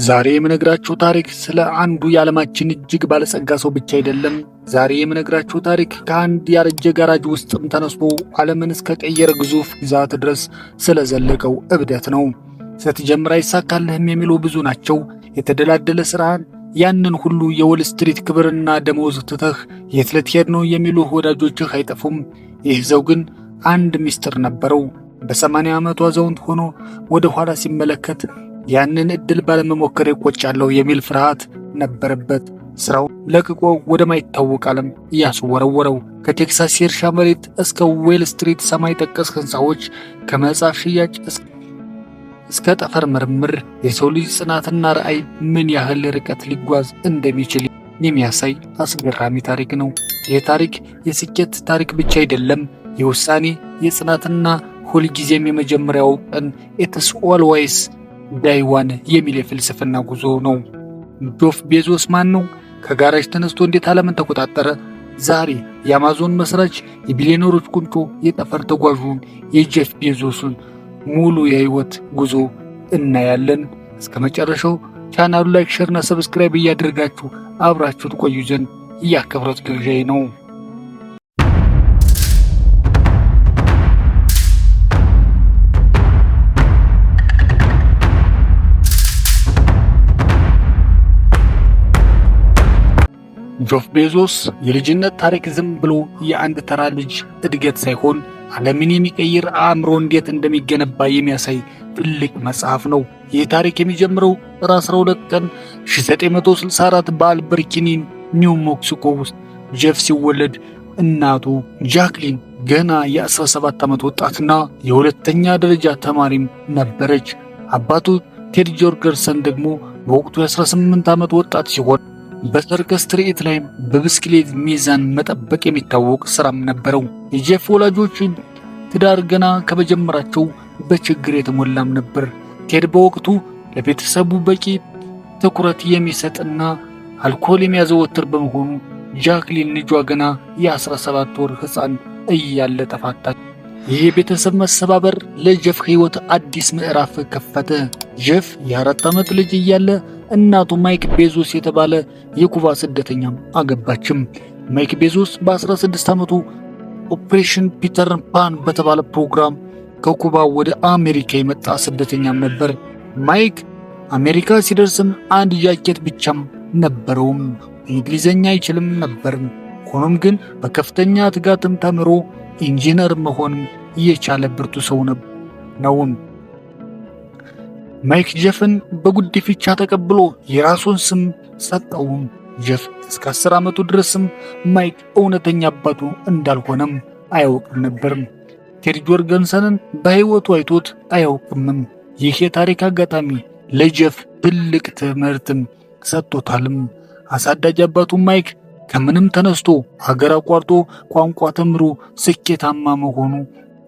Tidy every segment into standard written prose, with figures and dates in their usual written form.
ዛሬ የምነግራችሁ ታሪክ ስለ አንዱ የዓለማችን እጅግ ባለጸጋ ሰው ብቻ አይደለም። ዛሬ የምነግራችሁ ታሪክ ከአንድ ያረጀ ጋራጅ ውስጥም ተነስቶ ዓለምን እስከ ቀየረ ግዙፍ ግዛት ድረስ ስለዘለቀው እብደት ነው። ስትጀምር አይሳካልህም የሚሉ ብዙ ናቸው። የተደላደለ ስራህን፣ ያንን ሁሉ የዎል ስትሪት ክብርና ደመወዝ ትተህ የት ልትሄድ ነው የሚሉ ወዳጆችህ አይጠፉም። ይህ ሰው ግን አንድ ሚስጥር ነበረው። በ80 ዓመቱ አዛውንት ሆኖ ወደ ኋላ ሲመለከት ያንን እድል ባለመሞከር ይቆጫለሁ የሚል ፍርሃት ነበረበት። ስራው ለቅቆ ወደማይታወቅ ዓለም እያስወረወረው። ከቴክሳስ የእርሻ መሬት እስከ ዌል ስትሪት ሰማይ ጠቀስ ህንፃዎች፣ ከመጽሐፍ ሽያጭ እስከ ጠፈር ምርምር የሰው ልጅ ጽናትና ራዕይ ምን ያህል ርቀት ሊጓዝ እንደሚችል የሚያሳይ አስገራሚ ታሪክ ነው። ይህ ታሪክ የስኬት ታሪክ ብቻ አይደለም፣ የውሳኔ የጽናትና ሁልጊዜም የመጀመሪያው ቀን ኢትስ ኦልዌይስ ዳይ ዋን የሚል የፍልስፍና ጉዞ ነው። ጄፍ ቤዞስ ማን ነው? ከጋራጅ ተነስቶ እንዴት ዓለምን ተቆጣጠረ? ዛሬ የአማዞን መስራች፣ የቢሊዮነሮች ቁንጮ፣ የጠፈር ተጓዡን የጄፍ ቤዞስን ሙሉ የህይወት ጉዞ እናያለን። እስከ መጨረሻው ቻናሉ ላይክ፣ ሼር እና ሰብስክራይብ እያደረጋችሁ አብራችሁ ትቆዩ ዘንድ የአክብሮት ግብዣዬ ነው። ጄፍ ቤዞስ የልጅነት ታሪክ ዝም ብሎ የአንድ ተራ ልጅ እድገት ሳይሆን ዓለምን የሚቀይር አእምሮ እንዴት እንደሚገነባ የሚያሳይ ትልቅ መጽሐፍ ነው። ይህ ታሪክ የሚጀምረው ጥር 12 ቀን 1964 በአልበርከኒ ኒው ሜክሲኮ ውስጥ ጄፍ ሲወለድ እናቱ ጃክሊን ገና የ17 ዓመት ወጣትና የሁለተኛ ደረጃ ተማሪም ነበረች። አባቱ ቴድ ጆርገንሰን ደግሞ በወቅቱ የ18 ዓመት ወጣት ሲሆን በሰርከስ ትርኢት ላይ በብስክሌት ሚዛን መጠበቅ የሚታወቅ ስራም ነበረው። የጄፍ ወላጆች ትዳር ገና ከመጀመራቸው በችግር የተሞላም ነበር። ቴድ በወቅቱ ለቤተሰቡ በቂ ትኩረት የሚሰጥና አልኮል የሚያዘወትር በመሆኑ ጃክሊን ልጇ ገና የ17 ወር ሕፃን እያለ ተፋታች። ይህ የቤተሰብ መሰባበር ለጄፍ ሕይወት አዲስ ምዕራፍ ከፈተ። ጄፍ የ4 ዓመት ልጅ እያለ እናቱ ማይክ ቤዞስ የተባለ የኩባ ስደተኛም አገባችም። ማይክ ቤዞስ በ16 ዓመቱ ኦፕሬሽን ፒተር ፓን በተባለ ፕሮግራም ከኩባ ወደ አሜሪካ የመጣ ስደተኛም ነበር። ማይክ አሜሪካ ሲደርስም አንድ ጃኬት ብቻም ነበረውም። እንግሊዘኛ አይችልም ነበር። ሆኖም ግን በከፍተኛ ትጋትም ተምሮ ኢንጂነር መሆን የቻለ ብርቱ ሰው ነው። ማይክ ጄፍን በጉዲፈቻ ተቀብሎ የራሱን ስም ሰጠው። ጄፍ እስከ 10 ዓመቱ ድረስም ማይክ እውነተኛ አባቱ እንዳልሆነም አያውቅም ነበር። ቴድ ጆርገንሰንን በሕይወቱ አይቶት አያውቅም። ይህ የታሪክ አጋጣሚ ለጄፍ ትልቅ ትምህርትም ሰጥቶታልም። አሳዳጅ አባቱ ማይክ ከምንም ተነስቶ ሀገር አቋርጦ ቋንቋ ተምሮ ስኬታማ መሆኑ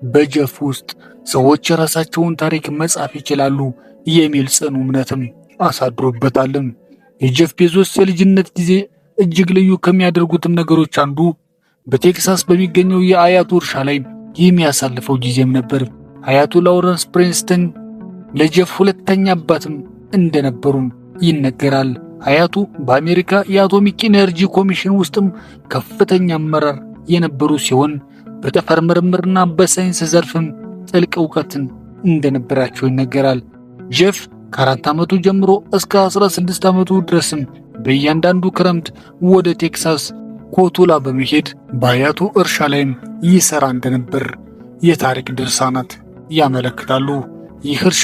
በጄፍ ውስጥ ሰዎች የራሳቸውን ታሪክ መጻፍ ይችላሉ የሚል ጽኑ እምነትም አሳድሮበታል። የጄፍ ቤዞስ የልጅነት ጊዜ እጅግ ልዩ ከሚያደርጉትም ነገሮች አንዱ በቴክሳስ በሚገኘው የአያቱ እርሻ ላይ የሚያሳልፈው ጊዜም ነበር። አያቱ ላውረንስ ፕሪንስተን ለጄፍ ሁለተኛ አባትም እንደነበሩም ይነገራል። አያቱ በአሜሪካ የአቶሚክ ኢነርጂ ኮሚሽን ውስጥም ከፍተኛ አመራር የነበሩ ሲሆን በጠፈር ምርምርና በሳይንስ ዘርፍም ጥልቅ እውቀትን እንደነበራቸው ይነገራል። ጄፍ ከ4 ዓመቱ ጀምሮ እስከ 16 ዓመቱ ድረስም በእያንዳንዱ ክረምት ወደ ቴክሳስ ኮቱላ በመሄድ በአያቱ እርሻ ላይም ይሰራ እንደነበር የታሪክ ድርሳናት ያመለክታሉ። ይህ እርሻ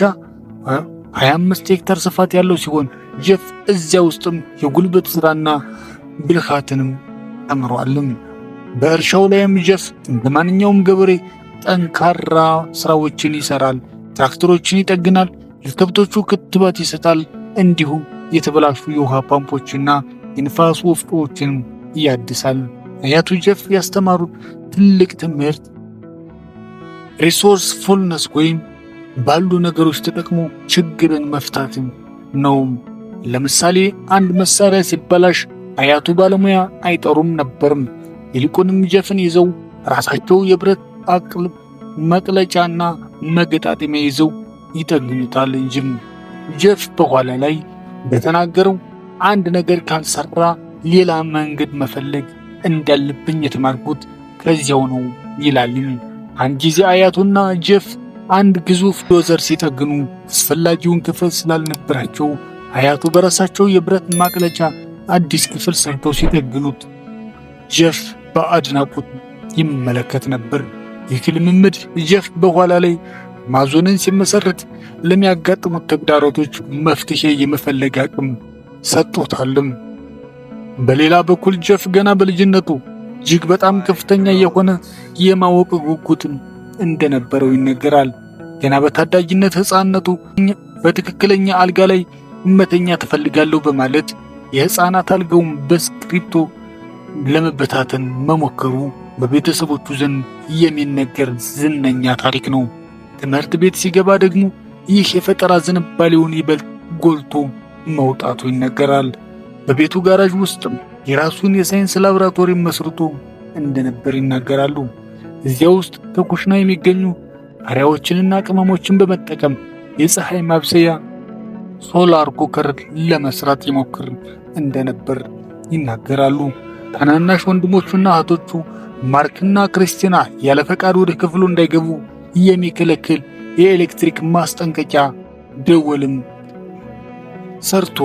25 ሄክታር ስፋት ያለው ሲሆን ጄፍ እዚያ ውስጥም የጉልበት ሥራና ብልሃትንም ተምሯልም። በእርሻው ላይም ጄፍ እንደማንኛውም ገበሬ ጠንካራ ስራዎችን ይሰራል። ትራክተሮችን ይጠግናል፣ ለከብቶቹ ክትባት ይሰጣል፣ እንዲሁም የተበላሹ የውሃ ፓምፖችና የንፋስ ወፍጮዎችን ያድሳል። አያቱ ጄፍ ያስተማሩት ትልቅ ትምህርት ሪሶርስፉልነስ ወይም ባሉ ነገሮች ተጠቅሞ ችግርን መፍታት ነው። ለምሳሌ አንድ መሳሪያ ሲበላሽ አያቱ ባለሙያ አይጠሩም ነበርም። ይልቁንም ጄፍን ይዘው ራሳቸው የብረት አቅልብ መቅለጫና መገጣጠሚያ ይዘው ይጠግኑታል እንጂ ጄፍ በኋላ ላይ በተናገረው አንድ ነገር ካልሰራ ሌላ መንገድ መፈለግ እንዳለብኝ የተማርኩት ከዚያው ነው ይላል። አንድ ጊዜ አያቱና ጄፍ አንድ ግዙፍ ዶዘር ሲጠግኑ አስፈላጊውን ክፍል ስላልነበራቸው አያቱ በራሳቸው የብረት ማቅለጫ አዲስ ክፍል ሰርተው ሲጠግኑት ጄፍ በአድናቆት ይመለከት ነበር። ይህ ልምምድ ጄፍ በኋላ ላይ አማዞንን ሲመሰርት ለሚያጋጥሙት ተግዳሮቶች መፍትሄ የመፈለግ አቅም ሰጥቶታልም። በሌላ በኩል ጄፍ ገና በልጅነቱ እጅግ በጣም ከፍተኛ የሆነ የማወቅ ጉጉትን እንደነበረው ይነገራል። ገና በታዳጊነት ሕፃንነቱ በትክክለኛ አልጋ ላይ መተኛ ትፈልጋለሁ በማለት የሕፃናት አልጋውን በስክሪፕቶ ለመበታተን መሞከሩ በቤተሰቦቹ ዘንድ የሚነገር ዝነኛ ታሪክ ነው። ትምህርት ቤት ሲገባ ደግሞ ይህ የፈጠራ ዝንባሌውን ይበልጥ ጎልቶ መውጣቱ ይነገራል። በቤቱ ጋራዥ ውስጥም የራሱን የሳይንስ ላቦራቶሪ መስርቶ እንደነበር ይናገራሉ። እዚያ ውስጥ ከኩሽና የሚገኙ ጣሪያዎችንና ቅመሞችን በመጠቀም የፀሐይ ማብሰያ ሶላር ኩከር ለመስራት ይሞክር እንደነበር ይናገራሉ። ታናናሽ ወንድሞቹና እህቶቹ ማርክና ክርስቲና ያለ ፈቃድ ወደ ክፍሉ እንዳይገቡ የሚከለክል የኤሌክትሪክ ማስጠንቀቂያ ደወልም ሰርቶ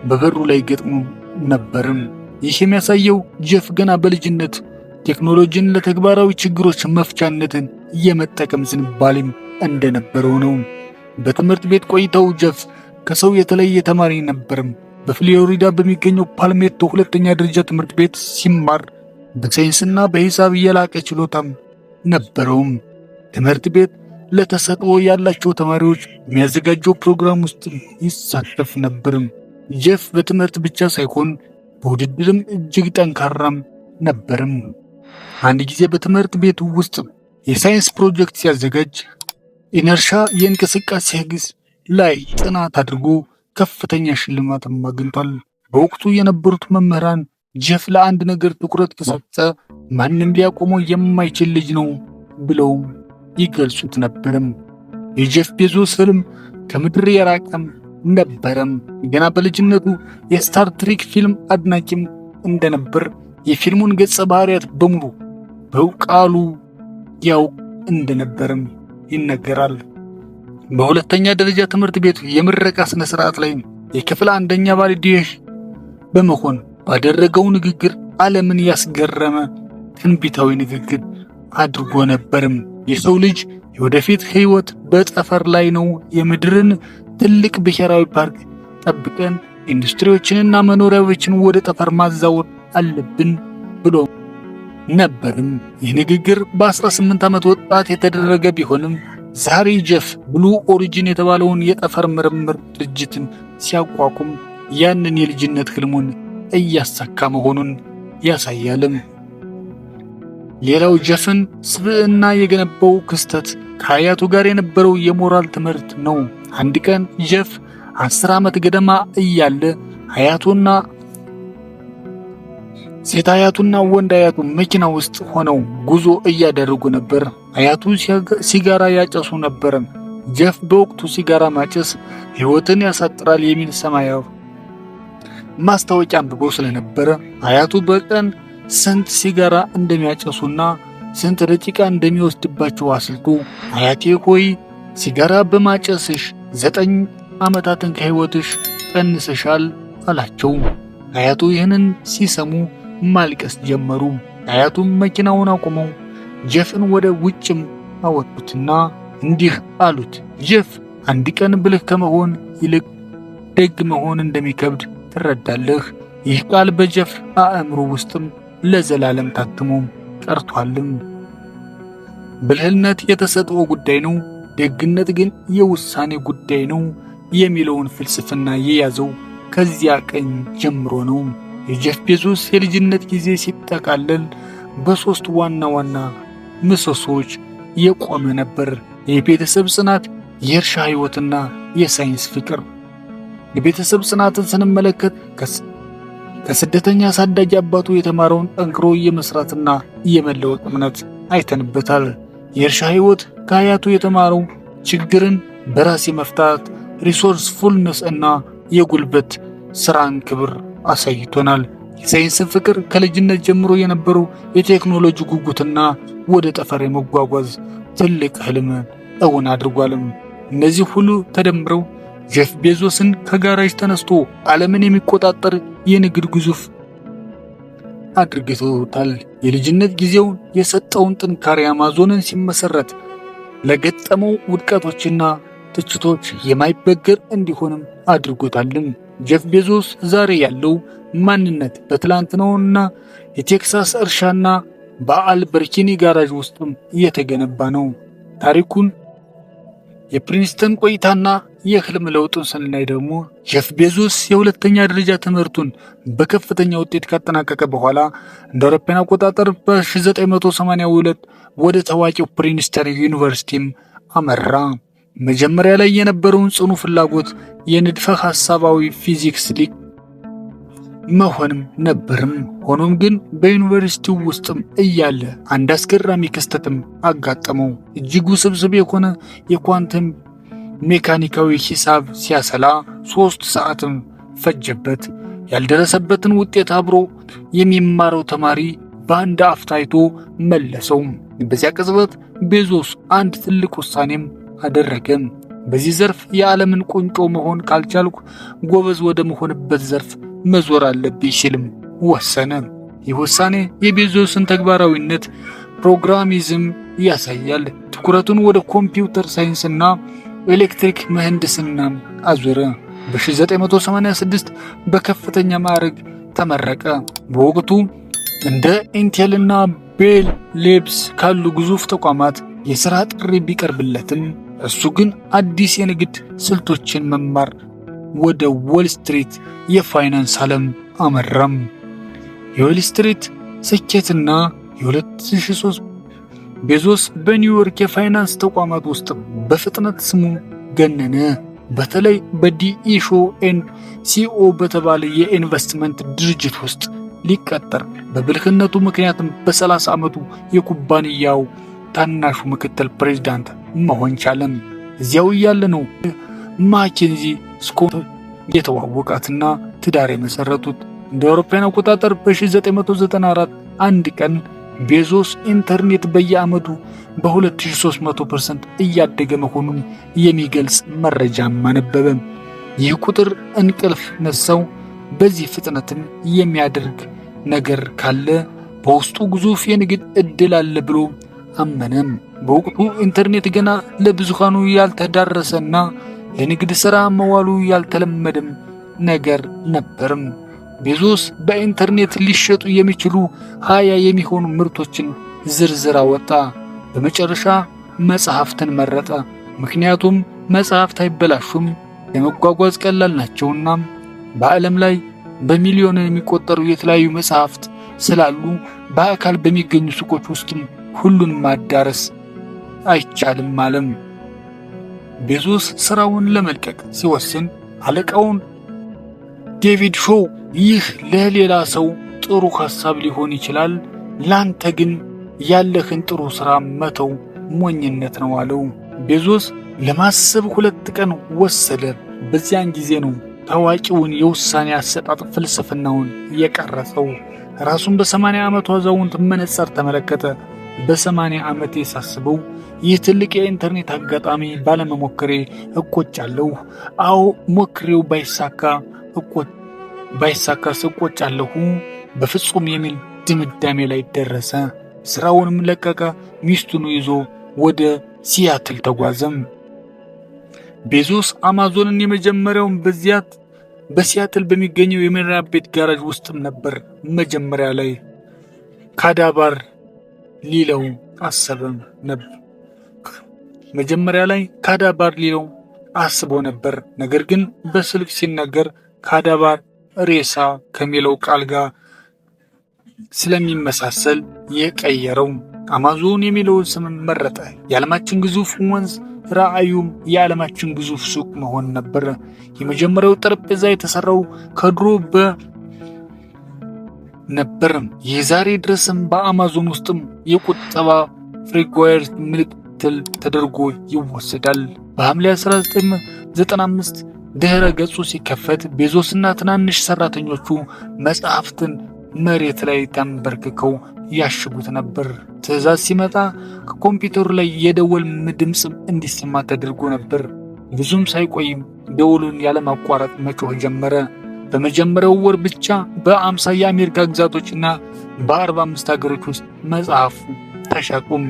በበሩ ላይ ገጥሞ ነበርም። ይህ የሚያሳየው ጄፍ ገና በልጅነት ቴክኖሎጂን ለተግባራዊ ችግሮች መፍቻነትን የመጠቀም ዝንባሌም እንደነበረው ነው። በትምህርት ቤት ቆይታው ጄፍ ከሰው የተለየ ተማሪ ነበርም። በፍሎሪዳ በሚገኘው ፓልሜቶ ሁለተኛ ደረጃ ትምህርት ቤት ሲማር በሳይንስና በሂሳብ የላቀ ችሎታም ነበረውም። ትምህርት ቤት ለተሰጥኦ ያላቸው ተማሪዎች የሚያዘጋጀው ፕሮግራም ውስጥ ይሳተፍ ነበርም። ጄፍ በትምህርት ብቻ ሳይሆን በውድድርም እጅግ ጠንካራም ነበርም። አንድ ጊዜ በትምህርት ቤቱ ውስጥ የሳይንስ ፕሮጀክት ሲያዘጋጅ ኢነርሻ የእንቅስቃሴ ሕግ ላይ ጥናት አድርጎ ከፍተኛ ሽልማትም አግኝቷል። በወቅቱ የነበሩት መምህራን ጄፍ ለአንድ ነገር ትኩረት ከሰጠ ማንም ሊያቆመው የማይችል ልጅ ነው ብለው ይገልጹት ነበርም። የጄፍ ቤዞስ ህልም ከምድር የራቀም ነበረም። ገና በልጅነቱ የስታር ትሬክ ፊልም አድናቂም እንደነበር የፊልሙን ገጸ ባህሪያት በሙሉ በቃሉ ያውቅ እንደነበርም ይነገራል። በሁለተኛ ደረጃ ትምህርት ቤቱ የምረቃ ስነ ስርዓት ላይ የክፍል አንደኛ ባለድርሻ በመሆን ባደረገው ንግግር ዓለምን ያስገረመ ትንቢታዊ ንግግር አድርጎ ነበርም። የሰው ልጅ የወደፊት ህይወት በጠፈር ላይ ነው። የምድርን ትልቅ ብሔራዊ ፓርክ ጠብቀን ኢንዱስትሪዎችንና መኖሪያዎችን ወደ ጠፈር ማዛወር አለብን ብሎ ነበርም። ይህ ንግግር በ18 ዓመት ወጣት የተደረገ ቢሆንም ዛሬ ጄፍ ብሉ ኦሪጂን የተባለውን የጠፈር ምርምር ድርጅትን ሲያቋቁም ያንን የልጅነት ህልሙን እያሳካ መሆኑን ያሳያልም። ሌላው ጄፍን ስብዕና የገነባው ክስተት ከአያቱ ጋር የነበረው የሞራል ትምህርት ነው። አንድ ቀን ጄፍ 10 ዓመት ገደማ እያለ ሴት አያቱና ወንድ አያቱ መኪና ውስጥ ሆነው ጉዞ እያደረጉ ነበር። አያቱ ሲጋራ ያጨሱ ነበር። ጄፍ በወቅቱ ሲጋራ ማጨስ ሕይወትን ያሳጥራል የሚል ሰማያዊ ማስታወቂያ አንብቦ ስለነበረ አያቱ በቀን ስንት ሲጋራ እንደሚያጨሱና ስንት ደቂቃ እንደሚወስድባቸው አስልቶ አያቴ ሆይ ሲጋራ በማጨስሽ 9 ዓመታትን ከሕይወትሽ ቀንሰሻል አላቸው። አያቱ ይህንን ሲሰሙ ማልቀስ ጀመሩ። አያቱም መኪናውን አቁመው ጄፍን ወደ ውጭም አወጡትና እንዲህ አሉት፣ ጄፍ አንድ ቀን ብልህ ከመሆን ይልቅ ደግ መሆን እንደሚከብድ ትረዳለህ። ይህ ቃል በጄፍ አእምሮ ውስጥም ለዘላለም ታትሞ ቀርቷልም። ብልህነት የተሰጠው ጉዳይ ነው፣ ደግነት ግን የውሳኔ ጉዳይ ነው የሚለውን ፍልስፍና የያዘው ከዚያ ቀን ጀምሮ ነው። የጄፍ ቤዞስ የልጅነት ጊዜ ሲጠቃለል በሶስት ዋና ዋና ምሰሶዎች የቆመ ነበር። የቤተሰብ ጽናት፣ የእርሻ ሕይወትና የሳይንስ ፍቅር። የቤተሰብ ጽናትን ስንመለከት ከስደተኛ አሳዳጊ አባቱ የተማረውን ጠንክሮ የመስራትና የመለወጥ እምነት አይተንበታል። የእርሻ ሕይወት ከአያቱ የተማረው ችግርን በራስ የመፍታት ሪሶርስፉልነስ እና የጉልበት ስራን ክብር አሳይቶናል። የሳይንስን ፍቅር፣ ከልጅነት ጀምሮ የነበረው የቴክኖሎጂ ጉጉትና ወደ ጠፈር የመጓጓዝ ትልቅ ህልም እውን አድርጓልም። እነዚህ ሁሉ ተደምረው ጄፍ ቤዞስን ከጋራዥ ተነስቶ ዓለምን የሚቆጣጠር የንግድ ግዙፍ አድርገውታል። የልጅነት ጊዜውን የሰጠውን ጥንካሬ አማዞንን ሲመሰረት ለገጠመው ውድቀቶችና ትችቶች የማይበገር እንዲሆንም አድርጎታልም። ጄፍ ቤዞስ ዛሬ ያለው ማንነት በትላንትናውና የቴክሳስ እርሻና በአልበርኪኒ ጋራዥ ውስጥም እየተገነባ ነው። ታሪኩን የፕሪንስተን ቆይታና የህልም ለውጡን ስናይ ደግሞ ጄፍ ቤዞስ የሁለተኛ ደረጃ ትምህርቱን በከፍተኛ ውጤት ካጠናቀቀ በኋላ እንደ አውሮፓውያን አቆጣጠር በ1982 ወደ ታዋቂው ፕሪንስተን ዩኒቨርሲቲም አመራ። መጀመሪያ ላይ የነበረውን ጽኑ ፍላጎት የንድፈ ሐሳባዊ ፊዚክስ ሊቅ መሆንም ነበርም። ሆኖም ግን በዩኒቨርሲቲው ውስጥም እያለ አንድ አስገራሚ ክስተትም አጋጠመው። እጅግ ውስብስብ የሆነ የኳንተም ሜካኒካዊ ሂሳብ ሲያሰላ 3 ሰዓትም ፈጀበት። ያልደረሰበትን ውጤት አብሮ የሚማረው ተማሪ በአንድ አፍታ አይቶ መለሰው። በዚያ ቅጽበት ቤዞስ አንድ ትልቅ ውሳኔም አደረገ። በዚህ ዘርፍ የዓለምን ቁንጮ መሆን ካልቻልኩ ጎበዝ ወደ መሆንበት ዘርፍ መዞር አለብኝ ሲልም ወሰነ። ይህ ውሳኔ የቤዞስን ተግባራዊነት ፕሮግራሚዝም ያሳያል። ትኩረቱን ወደ ኮምፒውተር ሳይንስና ኤሌክትሪክ ምህንድስና አዞረ። በ1986 በከፍተኛ ማዕረግ ተመረቀ። በወቅቱ እንደ ኢንቴልና ቤል ሌብስ ካሉ ግዙፍ ተቋማት የሥራ ጥሪ ቢቀርብለትም እሱ ግን አዲስ የንግድ ስልቶችን መማር ወደ ዎል ስትሪት የፋይናንስ ዓለም አመራም። የዎል ስትሪት ስኬትና የ2003 ቤዞስ በኒውዮርክ የፋይናንስ ተቋማት ውስጥ በፍጥነት ስሙ ገነነ። በተለይ በዲኢሾ ኤንድ ሲኦ በተባለ የኢንቨስትመንት ድርጅት ውስጥ ሊቀጠር በብልህነቱ ምክንያትም በ30 ዓመቱ የኩባንያው ታናሹ ምክትል ፕሬዝዳንት መሆን ቻለም። እዚያው እያለ ነው ማኬንዚ ስኮት የተዋወቃትና ትዳር የመሰረቱት። እንደ አውሮፓውያን አቆጣጠር በ1994 አንድ ቀን ቤዞስ ኢንተርኔት በየዓመቱ በ2300% እያደገ መሆኑን የሚገልጽ መረጃም አነበበ። ይህ ቁጥር እንቅልፍ ነሳው። በዚህ ፍጥነትም የሚያደርግ ነገር ካለ በውስጡ ግዙፍ የንግድ ዕድል አለ ብሎ አመነም። በወቅቱ ኢንተርኔት ገና ለብዙሃኑ ያልተዳረሰና ለንግድ ሥራ መዋሉ ያልተለመደም ነገር ነበርም። ቤዞስ በኢንተርኔት ሊሸጡ የሚችሉ 20 የሚሆኑ ምርቶችን ዝርዝር አወጣ። በመጨረሻ መጽሐፍትን መረጠ። ምክንያቱም መጽሐፍት አይበላሹም፣ ለመጓጓዝ ቀላል ናቸውና። በዓለም ላይ በሚሊዮን የሚቆጠሩ የተለያዩ መጽሐፍት ስላሉ በአካል በሚገኙ ሱቆች ውስጥም ሁሉን ማዳረስ አይቻልም አለም። ቤዞስ ስራውን ለመልቀቅ ሲወስን አለቃውን ዴቪድ ሾው ይህ ለሌላ ሰው ጥሩ ሐሳብ ሊሆን ይችላል፣ ላንተ ግን ያለህን ጥሩ ሥራ መተው ሞኝነት ነው አለው። ቤዞስ ለማሰብ 2 ቀን ወሰደ። በዚያን ጊዜ ነው ታዋቂውን የውሳኔ አሰጣጥ ፍልስፍናውን የቀረጸው። ራሱን በ80 ዓመቱ አዛውንት መነጽር ተመለከተ። በ80 ዓመቴ ሳስበው ይህ ትልቅ የኢንተርኔት አጋጣሚ ባለመሞከሬ እቆጫለሁ። አዎ ሞክሬው ባይሳካስ እቆጫለሁ በፍጹም የሚል ድምዳሜ ላይ ደረሰ። ስራውንም ለቀቀ። ሚስቱን ይዞ ወደ ሲያትል ተጓዘም። ቤዞስ አማዞንን የመጀመሪያውን በሲያትል በሚገኘው የመኖሪያ ቤት ጋራዥ ውስጥም ነበር። መጀመሪያ ላይ ካዳባር ሊለው አስቦ ነበር። ነገር ግን በስልክ ሲነገር ካዳባር ሬሳ ከሚለው ቃል ጋር ስለሚመሳሰል የቀየረው። አማዞን የሚለውን ስም መረጠ። የዓለማችን ግዙፍ ወንዝ ራእዩም የዓለማችን ግዙፍ ሱቅ መሆን ነበር። የመጀመሪያው ጠረጴዛ የተሰራው ከድሮ ነበር። የዛሬ ድረስም በአማዞን ውስጥም የቁጠባ ፍሪጓየር ምልክት ተደርጎ ይወሰዳል። በሐምሌ 1995 ድህረ ገጹ ሲከፈት ቤዞስና ትናንሽ ሰራተኞቹ መጽሐፍትን መሬት ላይ ተንበርክከው ያሽጉት ነበር። ትዕዛዝ ሲመጣ ከኮምፒውተሩ ላይ የደወል ድምፅ እንዲሰማ ተደርጎ ነበር። ብዙም ሳይቆይም ደወሉን ያለማቋረጥ መጮህ ጀመረ። በመጀመሪያው ወር ብቻ በ50 የአሜሪካ ግዛቶችና በ45 ሀገሮች ውስጥ መጽሐፉ ተሸጡም።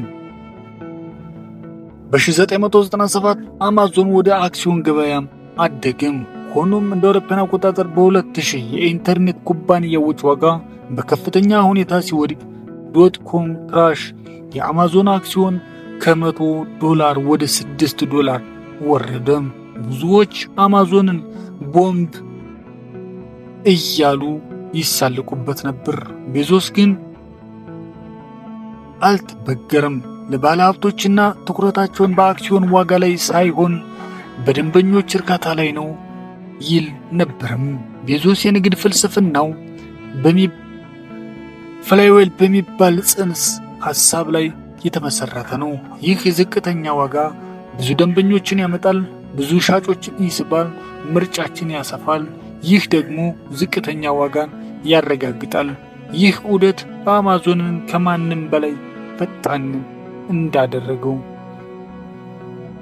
በ1997 አማዞን ወደ አክሲዮን ገበያም አደገም። ሆኖም እንደ አውሮፓውያን አቆጣጠር በ2000 የኢንተርኔት ኩባንያዎች ዋጋ በከፍተኛ ሁኔታ ሲወድቅ ዶትኮም ክራሽ የአማዞን አክሲዮን $100 ወደ $6 ወረደ። ብዙዎች አማዞንን ቦምብ እያሉ ይሳለቁበት ነበር። ቤዞስ ግን አልተበገረም። ለባለሀብቶችና ትኩረታቸውን በአክሲዮን ዋጋ ላይ ሳይሆን በደንበኞች እርካታ ላይ ነው ይል ነበርም። ቤዞስ የንግድ ፍልስፍናው ፍላይዌል በሚባል ጽንሰ ሐሳብ ላይ የተመሰረተ ነው። ይህ የዝቅተኛ ዋጋ ብዙ ደንበኞችን ያመጣል፣ ብዙ ሻጮችን ይስባል፣ ምርጫችን ያሰፋል። ይህ ደግሞ ዝቅተኛ ዋጋን ያረጋግጣል። ይህ ዑደት አማዞንን ከማንም በላይ ፈጣን እንዳደረገው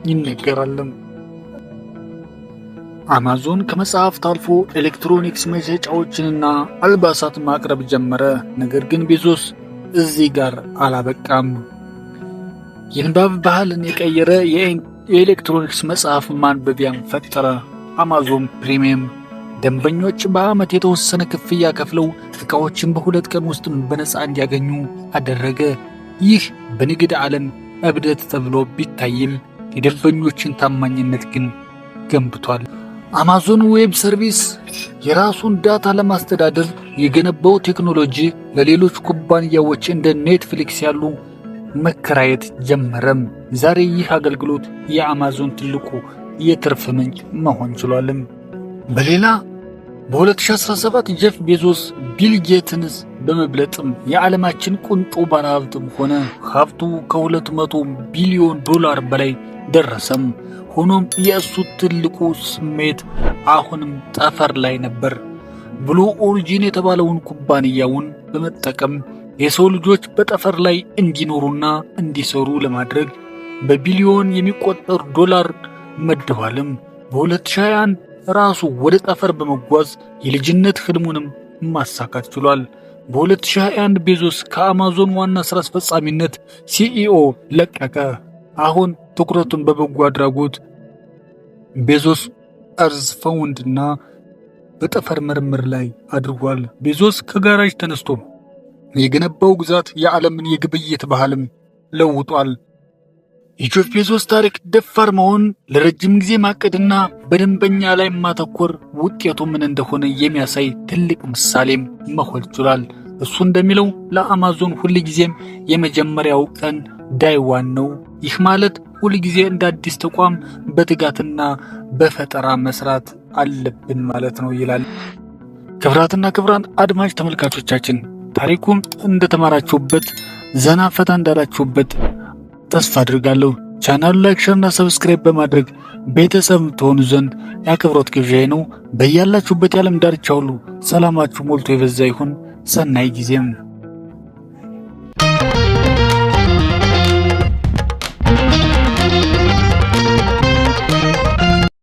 ይነገራል። አማዞን ከመጽሐፍት አልፎ ኤሌክትሮኒክስ መሸጫዎችንና አልባሳት ማቅረብ ጀመረ። ነገር ግን ቤዞስ እዚህ ጋር አላበቃም። የንባብ ባህልን የቀየረ የኤሌክትሮኒክስ መጽሐፍ ማንበቢያን ፈጠረ። አማዞን ፕሪሚየም ደንበኞች በዓመት የተወሰነ ክፍያ ከፍለው ዕቃዎችን በ2 ቀን ውስጥ በነፃ እንዲያገኙ አደረገ። ይህ በንግድ ዓለም እብደት ተብሎ ቢታይም የደንበኞችን ታማኝነት ግን ገንብቷል። አማዞን ዌብ ሰርቪስ የራሱን ዳታ ለማስተዳደር የገነባው ቴክኖሎጂ ለሌሎች ኩባንያዎች እንደ ኔትፍሊክስ ያሉ መከራየት ጀመረም። ዛሬ ይህ አገልግሎት የአማዞን ትልቁ የትርፍ ምንጭ መሆን ችሏልም። በሌላ በ2017 ጄፍ ቤዞስ ቢል ጌትስ በመብለጥም የዓለማችን ቁንጮ ባለሀብትም ሆነ። ሀብቱ $200 ቢሊዮን በላይ ደረሰም። ሆኖም የእሱ ትልቁ ስሜት አሁንም ጠፈር ላይ ነበር። ብሉ ኦሪጂን የተባለውን ኩባንያውን በመጠቀም የሰው ልጆች በጠፈር ላይ እንዲኖሩና እንዲሰሩ ለማድረግ በቢሊዮን የሚቆጠር ዶላር መድቧልም። በ2021 ራሱ ወደ ጠፈር በመጓዝ የልጅነት ህልሙንም ማሳካት ችሏል። በ2021 ቤዞስ ከአማዞን ዋና ሥራ አስፈጻሚነት ሲኢኦ ለቀቀ። አሁን ትኩረቱን በበጎ አድራጎት ቤዞስ እርዝ ፈውንድና በጠፈር ምርምር ላይ አድርጓል። ቤዞስ ከጋራጅ ተነስቶ የገነባው ግዛት የዓለምን የግብይት ባህልም ለውጧል። የጄፍ ቤዞስ ታሪክ ደፋር መሆን፣ ለረጅም ጊዜ ማቀድና በደንበኛ ላይ ማተኮር ውጤቱ ምን እንደሆነ የሚያሳይ ትልቅ ምሳሌም መሆን ችሏል። እሱ እንደሚለው ለአማዞን ሁልጊዜም የመጀመሪያው ቀን ዳይዋን ነው። ይህ ማለት ሁልጊዜ እንደ አዲስ ተቋም በትጋትና በፈጠራ መስራት አለብን ማለት ነው ይላል። ክብራትና ክብራን አድማጭ ተመልካቾቻችን ታሪኩን እንደተማራችሁበት ዘና ፈታ እንዳላችሁበት ተስፋ አድርጋለሁ። ቻናሉ ላይክ፣ ሼር እና ሰብስክራይብ በማድረግ ቤተሰብ ትሆኑ ዘንድ የአክብሮት ግብዣዬ ነው። በያላችሁበት የዓለም ዳርቻ ሁሉ ሰላማችሁ ሞልቶ የበዛ ይሁን። ሰናይ ጊዜም